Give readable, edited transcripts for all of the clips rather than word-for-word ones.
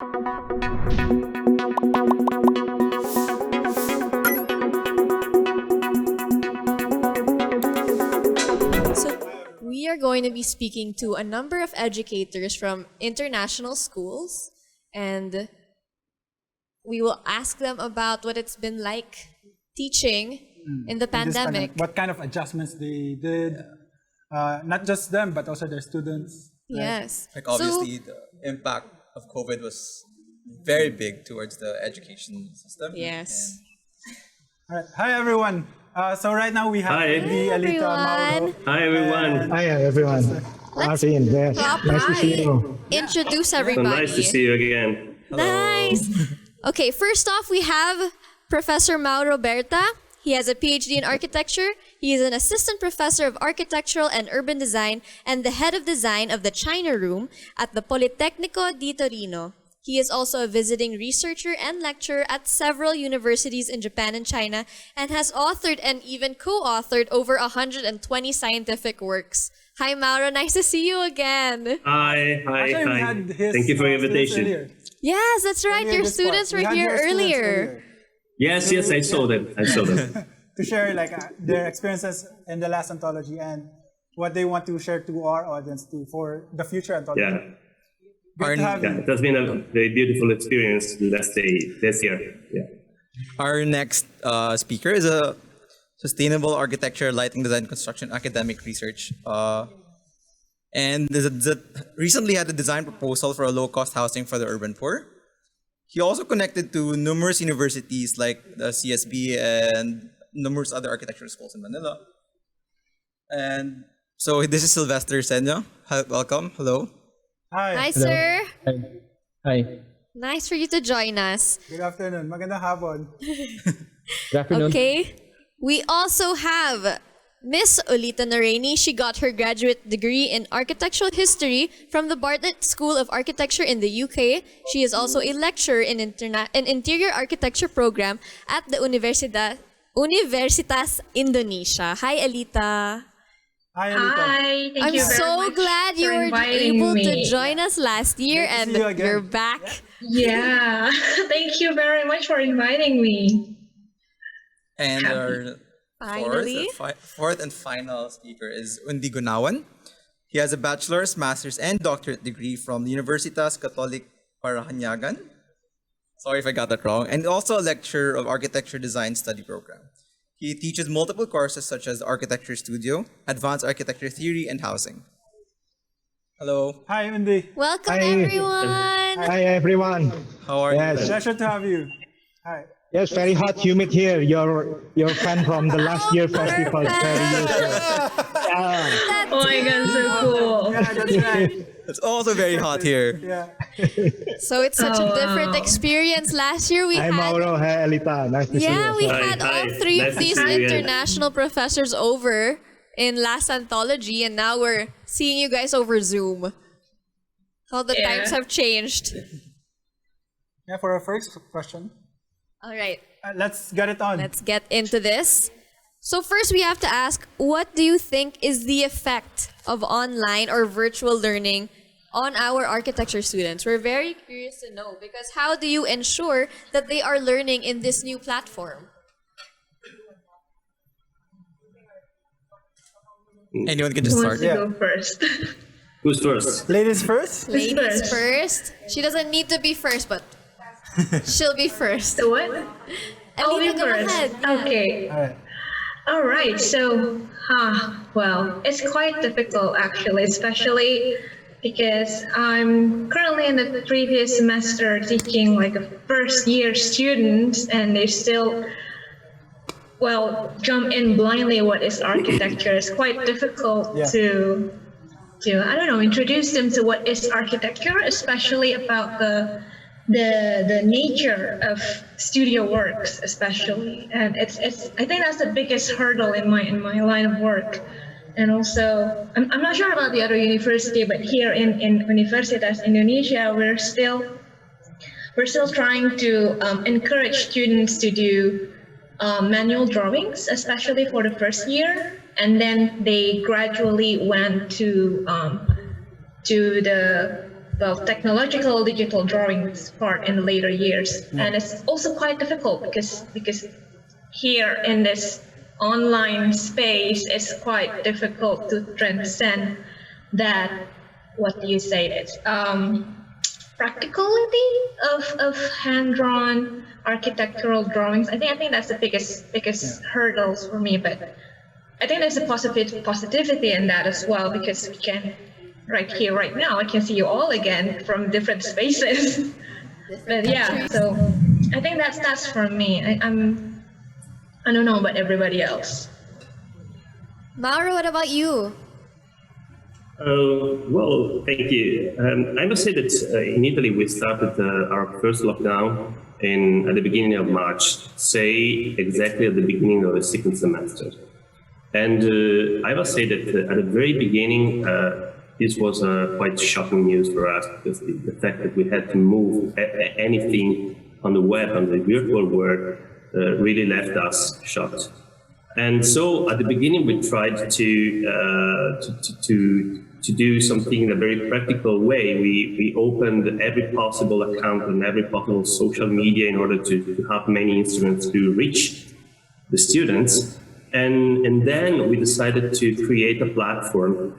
We are going to be speaking to a number of educators from international schools, and we will ask them about what it's been like teaching in the pandemic. What kind of adjustments they did, not just them, but also their students. Yes. Like obviously the impact of COVID was very big towards the education system. Yes. All right. Hi, everyone. So right now we have Undi, Elita, Mauro. Hi, everyone. Hi, everyone. Martin, yes. Nice to see you. Introduce So everybody. nice to see you again. Nice. Okay, first off, we have Professor Mauro Berta. He has a PhD in architecture. He is an assistant professor of architectural and urban design and the head of design of the China Room at the Politecnico di Torino. He is also a visiting researcher and lecturer at several universities in Japan and China and has authored and even co-authored over 120 scientific works. Hi, Mauro. Nice to see you again. Hi. Thank you for the invitation. Yes, that's right. Your students were here earlier. Yes, I saw them. To share their experiences in the last anthology and what they want to share to our audience for the future anthology. Yeah. Yeah. It has been a very beautiful experience this year. Yeah. Our next speaker is a sustainable architecture, lighting, design, construction, academic research. And recently had a design proposal for a low-cost housing for the urban poor. He also connected to numerous universities like the CSB and numerous other architectural schools in Manila. And so this is Sylvester Seño. Welcome. Hello. Hi. Hi, sir. Hi. Nice for you to join us. Good afternoon. Magandang hapon. Good afternoon. Okay. We also have Miss Elita Nuraeny. She got her graduate degree in architectural history from the Bartlett School of Architecture in the UK. She is also a lecturer in interior architecture program at the Universitas Indonesia. Hi, Elita. Hi, Elita. Hi, thank I'm you very so much glad you for were inviting able me. to join us last year, Great to and see you again. you're back. Yeah, thank you very much for inviting me. And our Finally. fourth and final speaker is Undi Gunawan. He has a bachelor's, master's, and doctorate degree from the Universitas Catholic Parahanyagan. Sorry if I got that wrong. And also a lecturer of architecture design study program. He teaches multiple courses such as Architecture Studio, Advanced Architecture Theory, and Housing. Hello. Hi, Undi. Welcome, Hi. everyone. Hi, everyone. How are Yes. you? Pleasure to have you. Hi. Yes, very hot, humid here. Your fan from the last year festival. Very useful. Yeah. Oh my god, so cool. Yeah, that's right. It's also very hot here. Yeah. So it's such a different wow. experience. Last year we Hi, had Mauro. Hi, Elita. Nice to see you. Yeah, we Hi, had all hi. three Nice of to these see you again. international professors over in last anthology, and now we're seeing you guys over Zoom. How the Yeah. times have changed. Yeah, for our first question, All right, let's get it on. let's get into this. So first we have to ask, what do you think is the effect of online or virtual learning on our architecture students? We're very curious to know, because how do you ensure that they are learning in this new platform? Anyone can just Who start. wants to go first? Who's first? Ladies first. Ladies first. She doesn't need to be first, but she'll be first. So what? I'll be Elita, go first. ahead. Yeah. Okay. All right. All right. So, well, it's quite difficult actually, especially because I'm currently in the previous semester teaching like a first year students, and they still, well, jump in blindly what is architecture. It's quite difficult Yeah. to I don't know, introduce them to what is architecture, especially about the nature of studio works, especially. And it's I think that's the biggest hurdle in my line of work. And also, I'm not sure about the other university, but here in Universitas Indonesia, we're still trying to encourage students to do manual drawings, especially for the first year, and then they gradually went to the technological digital drawings part in the later years, and it's also quite difficult because here in this online space it's quite difficult to transcend that, what do you say, it's practicality of hand-drawn architectural drawings. I think that's the biggest hurdles for me, but I think there's a positivity in that as well, because we can, right here, right now, I can see you all again from different spaces. But yeah, so I think that's for me. I don't know about everybody else. Mauro, what about you? Well, thank you. I must say that in Italy we started our first lockdown at the beginning of March, say exactly at the beginning of the second semester. And I must say that at the very beginning, this was quite shocking news for us, because the fact that we had to move anything on the web, on the virtual world, really left us shocked. And so at the beginning, we tried to do something in a very practical way. We opened every possible account on every possible social media in order to have many instruments to reach the students. And then we decided to create a platform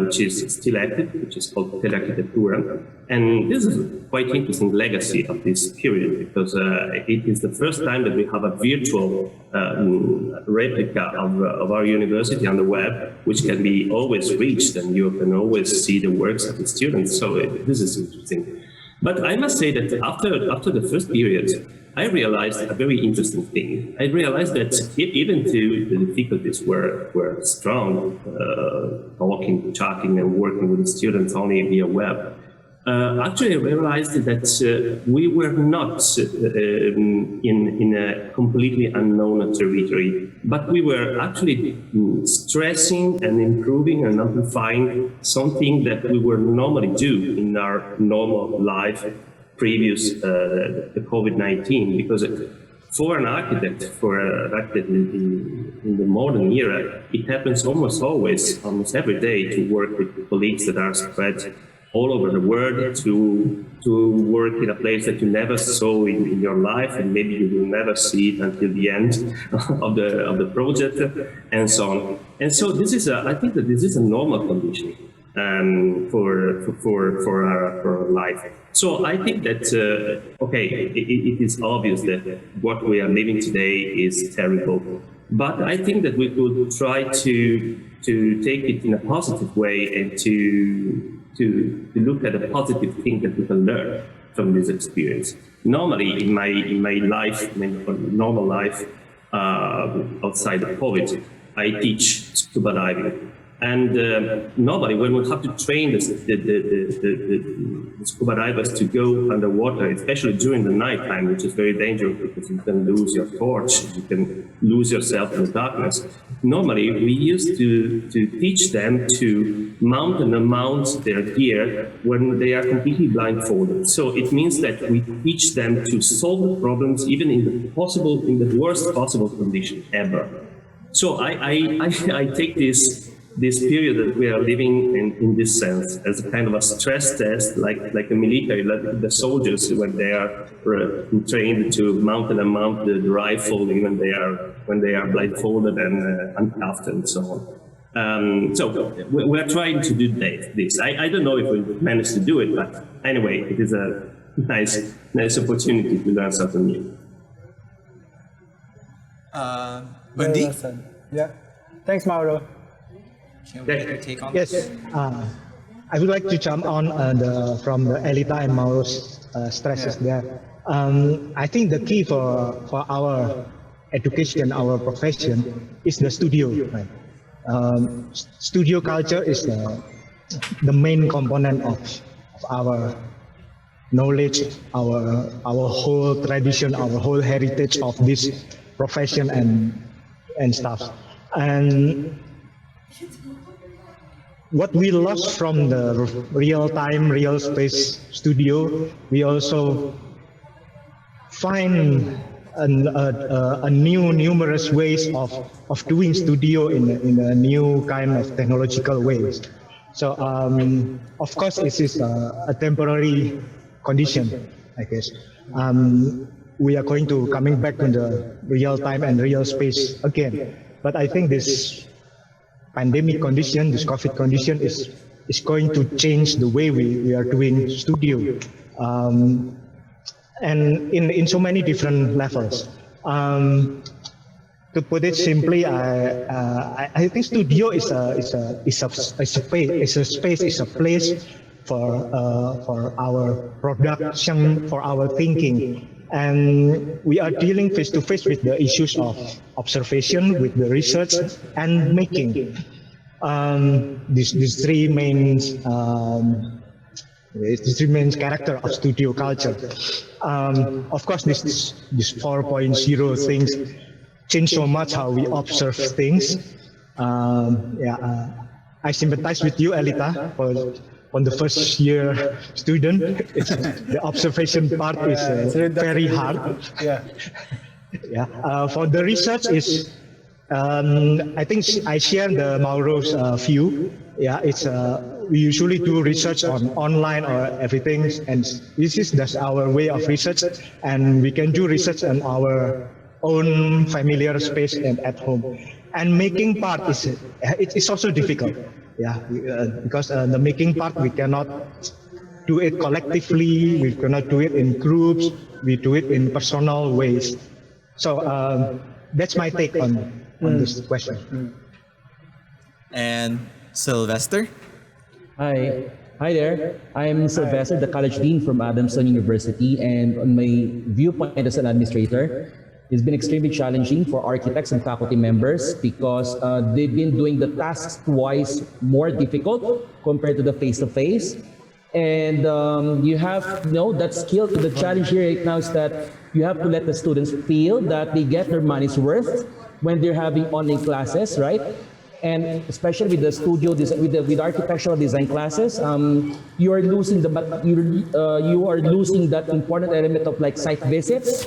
which is still active, which is called Architettura. And this is a quite interesting legacy of this period, because it is the first time that we have a virtual replica of our university on the web, which can be always reached, and you can always see the works of the students. So this is interesting. But I must say that after the first period, I realized a very interesting thing. I realized that even though the difficulties were strong, talking, chatting, and working with the students only via web, actually I realized that we were not in a completely unknown territory, but we were actually stressing and improving and amplifying something that we were normally do in our normal life previous the COVID-19, because for an architect, in the modern era, it happens almost every day, to work with colleagues that are spread all over the world, to work in a place that you never saw in your life, and maybe you will never see it until the end of the project, and so on. And so I think that this is a normal condition for our life. So I think that it is obvious that what we are living today is terrible, but I think that we could try to take it in a positive way, and to look at the positive thing that we can learn from this experience. Normally, in my life, normal life, outside of COVID, I teach scuba diving. And normally, when we have to train the scuba divers to go underwater, especially during the nighttime, which is very dangerous because you can lose your torch, you can lose yourself in the darkness. Normally, we used to teach them to mount and unmount their gear when they are completely blindfolded. So it means that we teach them to solve the problems even in the worst possible condition ever. So I take this period that we are living in this sense as a kind of a stress test, like a military, like the soldiers when they are trained to mount and unmount the rifle, even when they are blindfolded and uncuffed and so on. So we are trying to do this. I don't know if we managed to do it, but anyway, it is a nice opportunity to learn something new. Undi? Yeah. Thanks, Mauro. Can we get your take on Yes, this? I would like to jump on from the Elita and Mauro's stresses there. I think the key for our education, our profession, is the studio. Right? Studio culture is the main component of our knowledge, our whole tradition, our whole heritage of this profession and stuff. And what we lost from the real-time, real space studio, we also find a numerous ways of doing studio in a new kind of technological ways. So of course, it is a temporary condition, I guess. We are going to coming back to the real time and real space again. But I think this pandemic condition, this COVID condition is going to change the way we are doing studio. And in so many different levels. To put it simply, I think studio is a place for our production, for our thinking, and we are dealing face to face with the issues of observation, with the research and making. These three main. This remains character of studio culture. Of course, this 4.0 things change so much how we observe things. I sympathize with you, Elita, on the first year student. The observation part is very hard. For the research is, I think I share the Mauro's view. We usually do research on online or everything, and that's our way of research, and we can do research on our own familiar space and at home. And making part it's also difficult, because the making part we cannot do it collectively, we cannot do it in groups, we do it in personal ways. So that's my take on this question. And Sylvester? Hi there. I'm Sylvester, the college dean from Adamson University, and on my viewpoint as an administrator, it's been extremely challenging for architects and faculty members because they've been doing the tasks twice more difficult compared to the face-to-face. And you have, that skill. The challenge here right now is that you have to let the students feel that they get their money's worth when they're having online classes, right? And especially with the studio with architectural design classes, you are losing you are losing that important element of like site visits,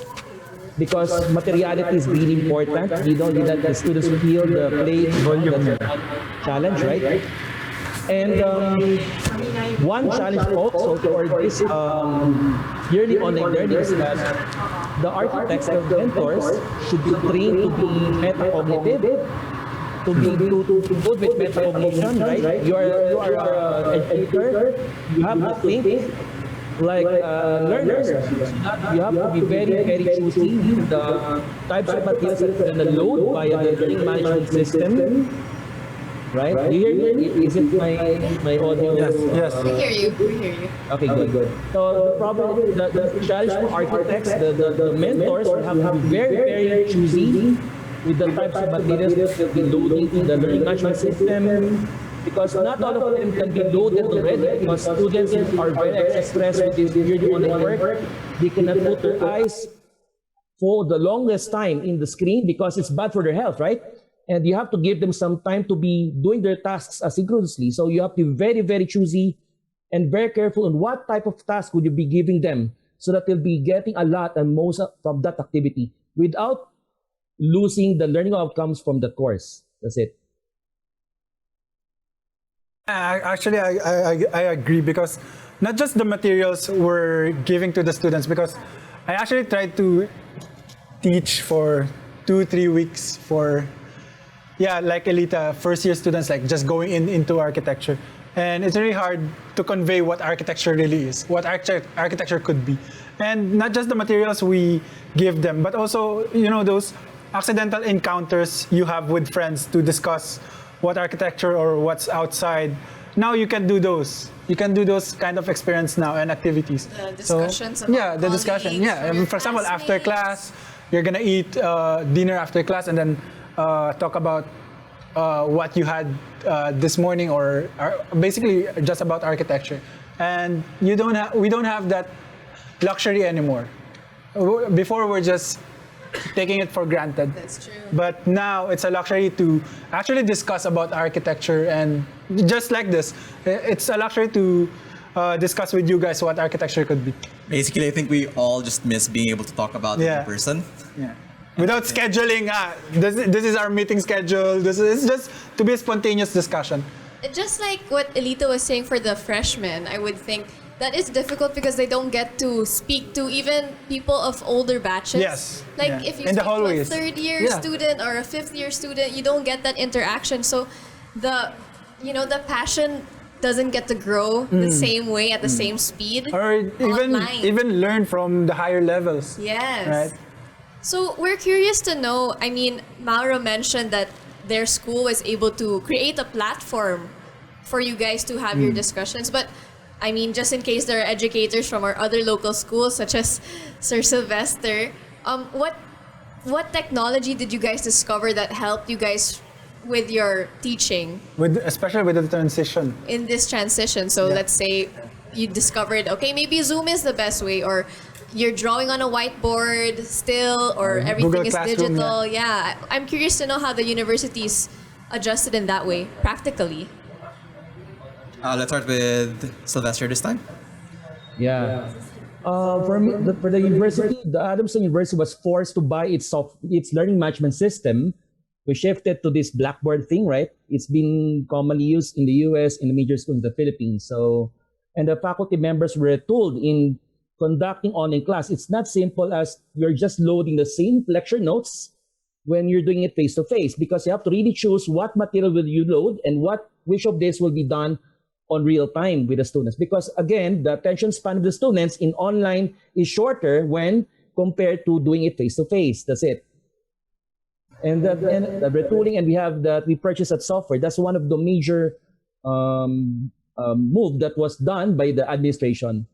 because materiality is really important. You don't let the students feel the play volume challenge, right? And one challenge also for this yearly online learning is that the architects and mentors should be trained to be metacognitive. To be good with metacognition, right? You are an educator. You have to think like learners. You have to be very, very choosy the types of materials that you're going to load via the learning management system. Right? Do you hear me? Is it my audio? Yes. We hear you. Okay, good. So the problem, the challenge for architects, the mentors will have to be very, very choosy with the types of materials that will be loaded in the learning management system, because not all of them can be loaded already, because students are very extra stressed with this yearly online work. They cannot put their eyes for the longest time in the screen because it's bad for their health, right? And you have to give them some time to be doing their tasks asynchronously. So you have to be very, very choosy and very careful on what type of task would you be giving them so that they'll be getting a lot and most from that activity without losing the learning outcomes from the course. That's it. Actually, I agree, because not just the materials we're giving to the students, because I actually tried to teach for 2-3 weeks for, like Elita, first year students, like just going into architecture. And it's really hard to convey what architecture really is, what architecture could be. And not just the materials we give them, but also, those accidental encounters you have with friends to discuss what architecture or what's outside. Now you can do those. You can do those kind of experience now and activities. The discussions about the discussion. For example, after class, you're gonna eat dinner after class and then talk about what you had this morning, or basically just about architecture. And we don't have that luxury anymore. Before, we're just taking it for granted. That's true. But now it's a luxury to actually discuss about architecture, and just like this, it's a luxury to discuss with you guys what architecture could be. Basically, I think we all just miss being able to talk about it in person. Yeah. Without scheduling, this is our meeting schedule. It's just to be a spontaneous discussion. just like what Elita was saying for the freshmen, I would think that is difficult because they don't get to speak to even people of older batches. Yes, Like yeah. if you In the speak to a hallways. third-year Yeah. student or a fifth-year student, you don't get that interaction. So the passion doesn't get to grow the same way at the same speed. Or online. even learn from the higher levels. Yes. Right? So we're curious to know, I mean, Mauro mentioned that their school was able to create a platform for you guys to have your discussions. But I mean, just in case there are educators from our other local schools, such as Sir Sylvester, what technology did you guys discover that helped you guys with your teaching Especially with the transition. in this transition? So let's say you discovered, okay, maybe Zoom is the best way, or you're drawing on a whiteboard still, or everything Google is Classroom, digital. Yeah, I'm curious to know how the universities adjusted in that way, practically. Let's start with Sylvester this time. Yeah. For me, for the university, the Adamson University was forced to buy its learning management system. We shifted to this Blackboard thing, right? It's been commonly used in the US, in the major schools in the Philippines. So, and the faculty members were told in conducting online class, it's not simple as you're just loading the same lecture notes when you're doing it face to face, because you have to really choose what material will you load and which of this will be done on real time with the students. Because again, the attention span of the students in online is shorter when compared to doing it face to face. That's it. And the retooling, and we purchased that software. That's one of the major move that was done by the administration.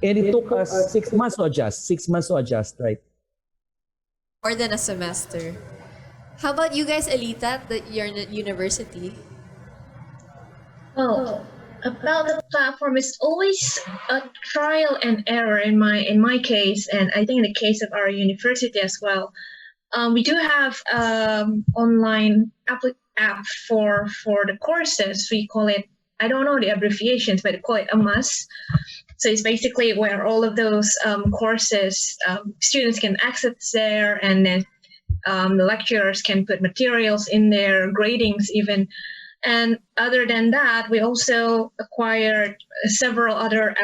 And it took us 6 months to adjust. 6 months to adjust, right? More than a semester. How about you guys, Elita, that you're in university? Well, about the platform, it's always a trial and error in my case, and I think in the case of our university as well. We do have online app for the courses. We call it, I don't know the abbreviations, but we call it AMAS. So it's basically where all of those courses students can access there, and then the lecturers can put materials in there, gradings even. And other than that, we also acquired several other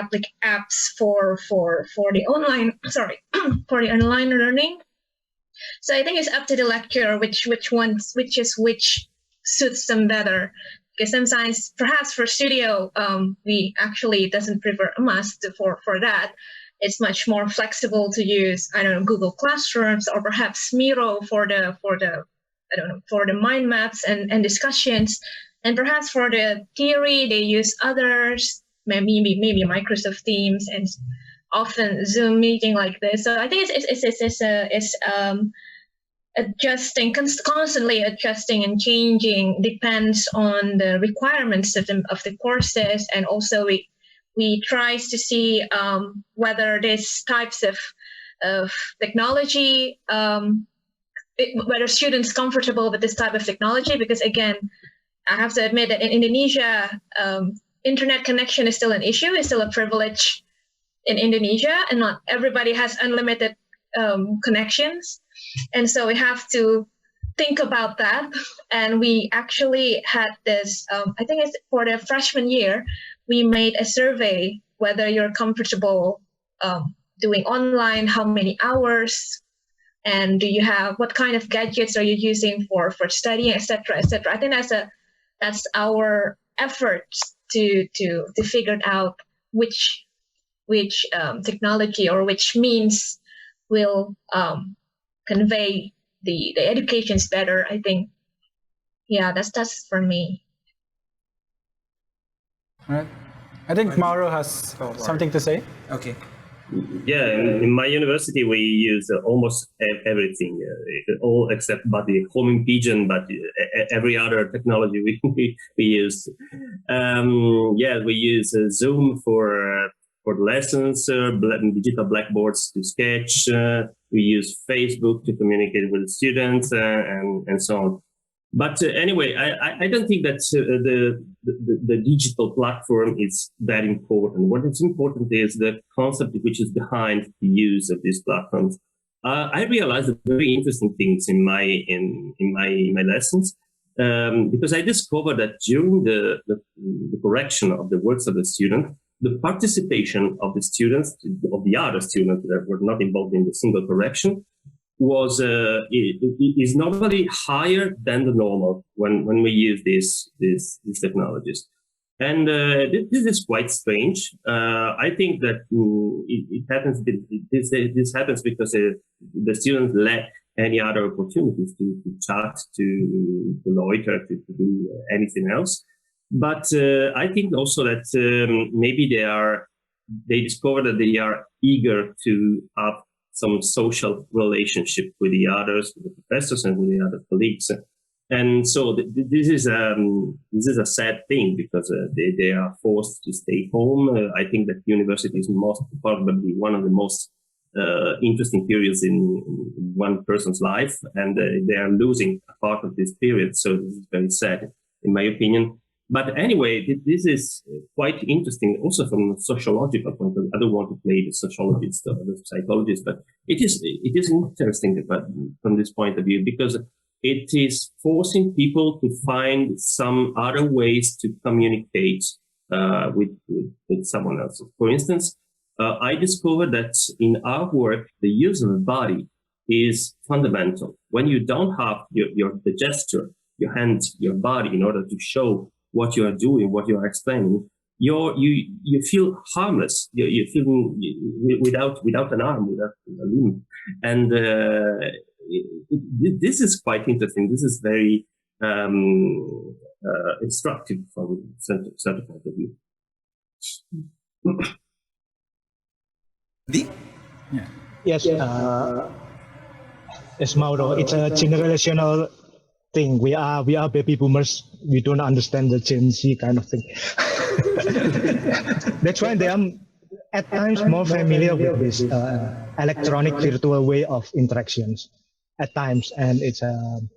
apps for the online for the online learning. So I think it's up to the lecturer which suits them better. Because sometimes, perhaps for studio, we actually doesn't prefer a must for that. It's much more flexible to use, I don't know, Google Classrooms, or perhaps Miro for the mind maps and discussions. And perhaps for the theory, they use others, maybe Microsoft Teams, and often Zoom meeting like this. So I think it's adjusting, constantly adjusting and changing, depends on the requirements of the courses. And also we try to see whether these types of technology, whether students comfortable with this type of technology, because again, I have to admit that in Indonesia, internet connection is still an issue, is still a privilege in Indonesia, and not everybody has unlimited connections. And so we have to think about that. And we actually had this, I think it's for the freshman year, we made a survey whether you're comfortable doing online, how many hours, and what kind of gadgets are you using for studying, etc., etc. I think that's our effort to figure out which technology or which means will convey the educations better. I think, yeah, that's for me. All right. I think Mauro has something to say. Okay. Yeah, in my university we use almost everything, all except but the homing pigeon, but every other technology we use. We use Zoom for the lessons, digital blackboards to sketch. We use Facebook to communicate with students and so on. But anyway, I don't think that the digital platform is that important. What is important is the concept which is behind the use of these platforms. I realized very interesting things in my lessons. because I discovered that during the correction of the works of the student, the participation of the students, of the other students that were not involved in the single correction, is normally higher than the normal when we use these technologies. And this is quite strange. I think that it happens. This happens because the students lack any other opportunities to chat, to loiter, to do anything else. But I think also that maybe they discover that they are eager to have some social relationship with the others, with the professors, and with the other colleagues. And so this is a sad thing because they are forced to stay home. I think that university is probably one of the most interesting periods in one person's life, and they are losing a part of this period. So this is very sad, in my opinion. But anyway, this is quite interesting also from a sociological point of view. I don't want to play the sociologist or the psychologist, but it is interesting from this point of view because it is forcing people to find some other ways to communicate with someone else. For instance, I discovered that in our work, the use of the body is fundamental. When you don't have the gesture, your hands, your body, in order to show what you are doing, what you are explaining, you feel harmless. You feel without an arm, without a limb, and this is quite interesting. This is very instructive from certain point of view. Yeah. Yes, yes, Mauro. It's a generational thing. We are baby boomers. We don't understand the Gen Z kind of thing. That's why they are at times more familiar with this electronic virtual way of interactions at times, and it's an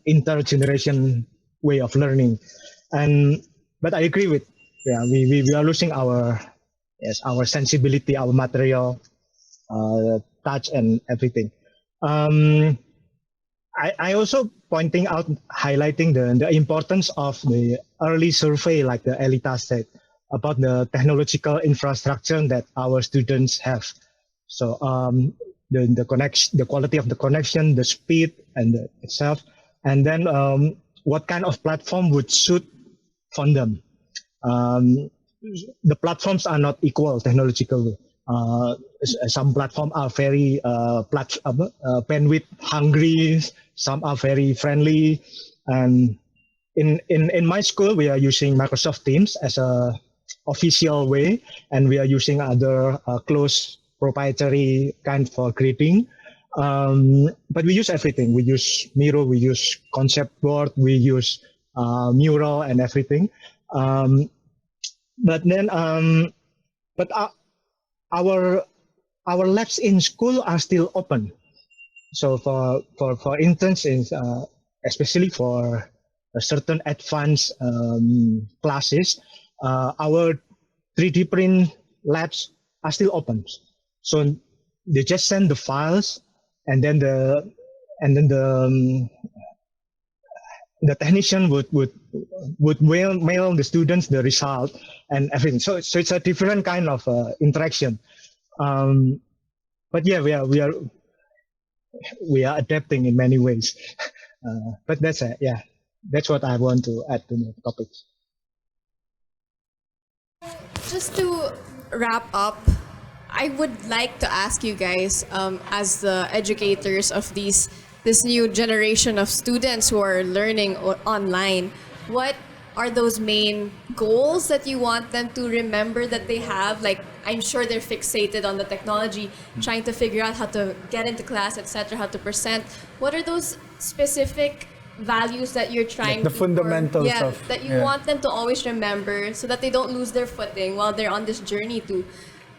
intergeneration way of learning. But I agree with we are losing our sensibility, our material touch and everything. I also highlighting the importance of the early survey, like the Elita said, about the technological infrastructure that our students have. So the connection, the quality of the connection, the speed and itself, and then what kind of platform would suit for them. The platforms are not equal technologically. Some platforms are very bandwidth hungry. Some are very friendly. And in my school, we are using Microsoft Teams as a official way, and we are using other closed proprietary kind for grading. But we use everything. We use Miro, we use concept board, we use Mural and everything. But then, our labs in school are still open. So for instance, especially for a certain advanced classes, our 3D print labs are still open. So they just send the files, and then the technician would mail the students the result and everything. So it's a different kind of interaction. But yeah, we are adapting in many ways. But that's it. Yeah, that's what I want to add to the topic. Just to wrap up, I would like to ask you guys, as the educators of this new generation of students who are learning online, what are those main goals that you want them to remember that they have? Like, I'm sure they're fixated on the technology, trying to figure out how to get into class, etc., how to present. What are those specific values that you're trying the fundamentals that you want them to always remember so that they don't lose their footing while they're on this journey to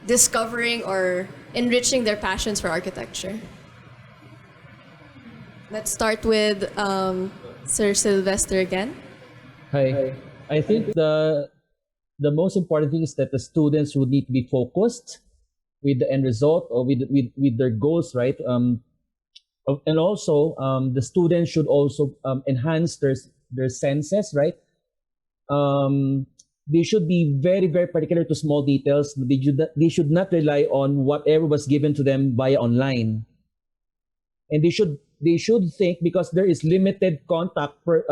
discovering or enriching their passions for architecture? Let's start with Sir Sylvester again. Hi. I think the most important thing is that the students would need to be focused with the end result or with their goals, right? And also, the students should also enhance their senses, right? They should be very, very particular to small details. They should not rely on whatever was given to them via online. And they should think, because there is limited contact for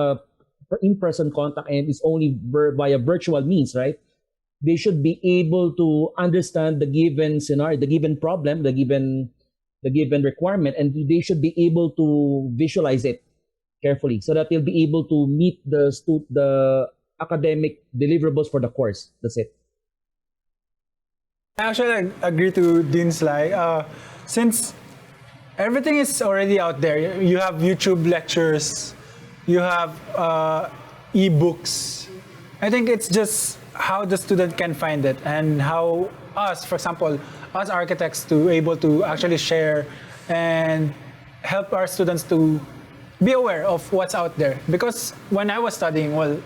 in-person contact, and it's only via virtual means, right? They should be able to understand the given scenario, the given problem, the given requirement, and they should be able to visualize it carefully so that they'll be able to meet the academic deliverables for the course. That's it. I actually agree to Dean Sly. Since everything is already out there, you have YouTube lectures, you have e-books. I think it's just how the student can find it, and how us, for example, us architects, to able to actually share and help our students to be aware of what's out there. Because when I was studying, well,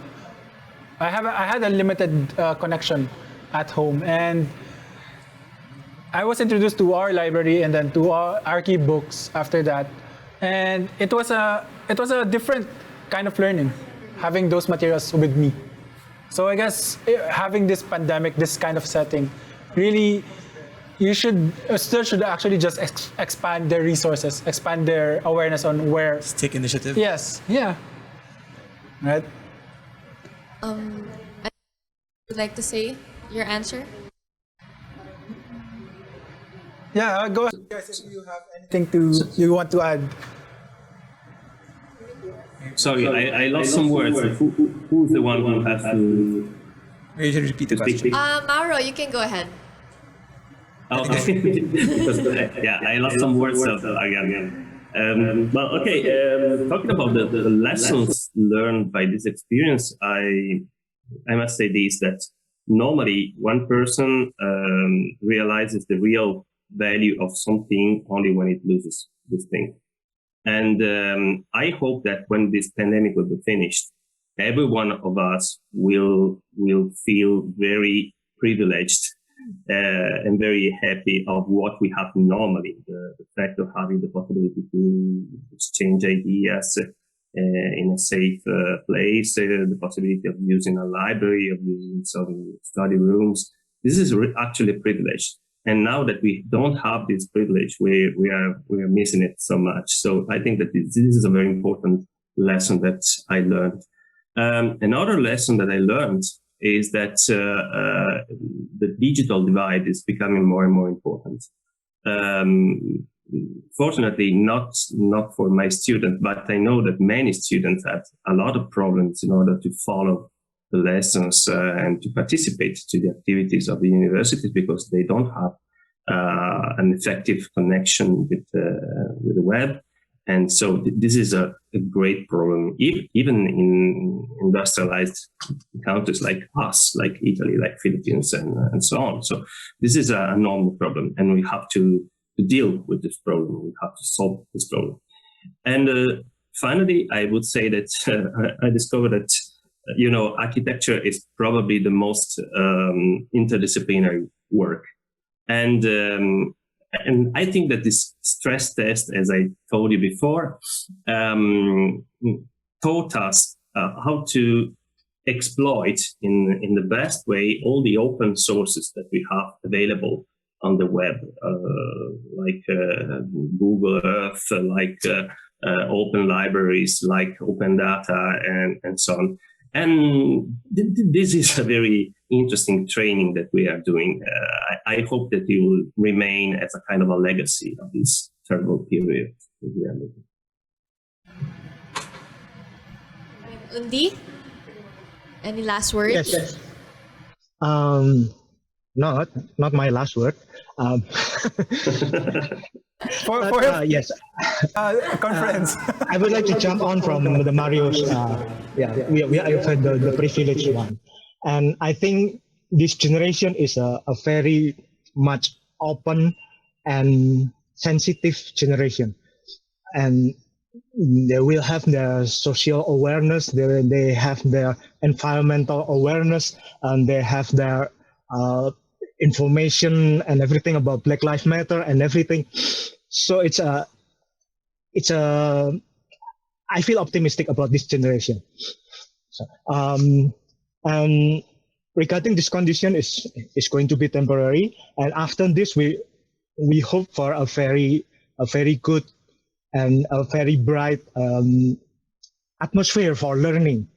I had a limited connection at home, and I was introduced to our library and then to our Archie books after that, and it was a different kind of learning, having those materials with me. So I guess having this pandemic, this kind of setting, really, students should actually just expand their resources, expand their awareness on where. Let's take initiative. Yes, yeah, right. I would like to say your answer. Yeah, go ahead, guys, if you have anything you want to add. Sorry, I lost some words. Who's the one who has to? You should repeat the question. Mauro, you can go ahead. Oh, because, yeah, I lost some words again. Talking about the lessons learned by this experience, I must say this, that normally one person realizes the real value of something only when it loses this thing. And I hope that when this pandemic will be finished, every one of us will feel very privileged and very happy of what we have normally. The fact of having the possibility to exchange ideas in a safe place, the possibility of using a library, of using some study rooms. This is actually a privilege. And now that we don't have this privilege, we are missing it so much. So I think that this is a very important lesson that I learned. Another lesson that I learned is that the digital divide is becoming more and more important. Fortunately, not for my students, but I know that many students had a lot of problems in order to follow the lessons and to participate to the activities of the universities, because they don't have an effective connection with the web. And so this is a great problem, even in industrialized countries like us, like Italy, like Philippines, and so on. So this is a normal problem, and we have to deal with this problem. We have to solve this problem. And finally, I would say that I discovered that architecture is probably the most interdisciplinary work. And I think that this stress test, as I told you before, taught us how to exploit in the best way all the open sources that we have available on the web, like Google Earth, like open libraries, like open data, and so on. And this is a very interesting training that we are doing. I hope that it will remain as a kind of a legacy of this terrible period that we are living. Undi, any last words? Yes. Not my last word. Yes. Conference. I would like to jump on from the Mario's. We are the privileged one, and I think this generation is a very much open and sensitive generation, and they will have their social awareness. They have their environmental awareness, and they have their information and everything about Black Lives Matter and everything. So it's it's a I feel optimistic about this generation. So, and regarding this condition is going to be temporary, and after this we hope for a very good and a very bright atmosphere for learning.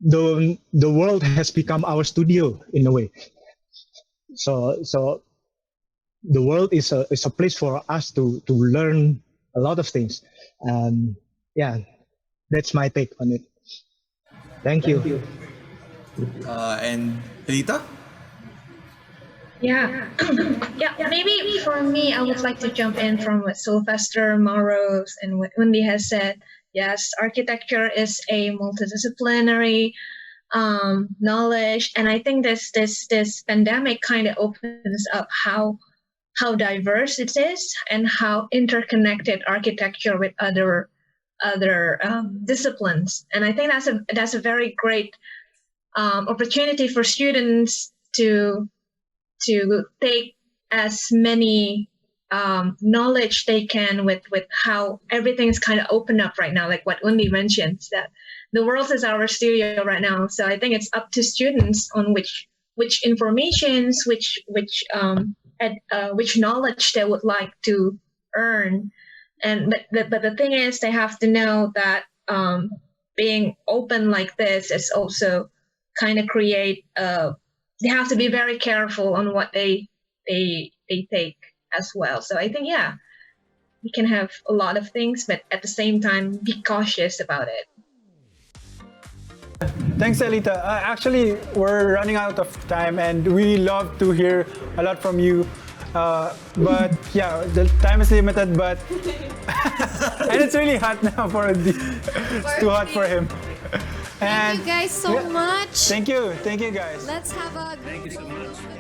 The world has become our studio in a way. So the world is a place for us to learn a lot of things. That's my take on it. Thank you. And Pelita? Yeah. Maybe for me, I would like to jump in from what Sylvester, Mauro, and what Undi has said. Yes, architecture is a multidisciplinary knowledge, and I think this pandemic kind of opens up how diverse it is and how interconnected architecture with other disciplines. And I think that's a very great opportunity for students to take as many knowledge they can with how everything's kind of open up right now, like what Undi mentioned, that the world is our studio right now. So I think it's up to students on which informations, which knowledge they would like to earn. But the thing is, they have to know that being open like this is also kind of create. They have to be very careful on what they take as well. So I think we can have a lot of things, but at the same time be cautious about it. Thanks, Elita. Actually, we're running out of time, and we love to hear a lot from you. But yeah, the time is limited. But and it's really hot now for it's too hot for him. Thank you guys so much. Thank you guys. Let's have a Thank you so much.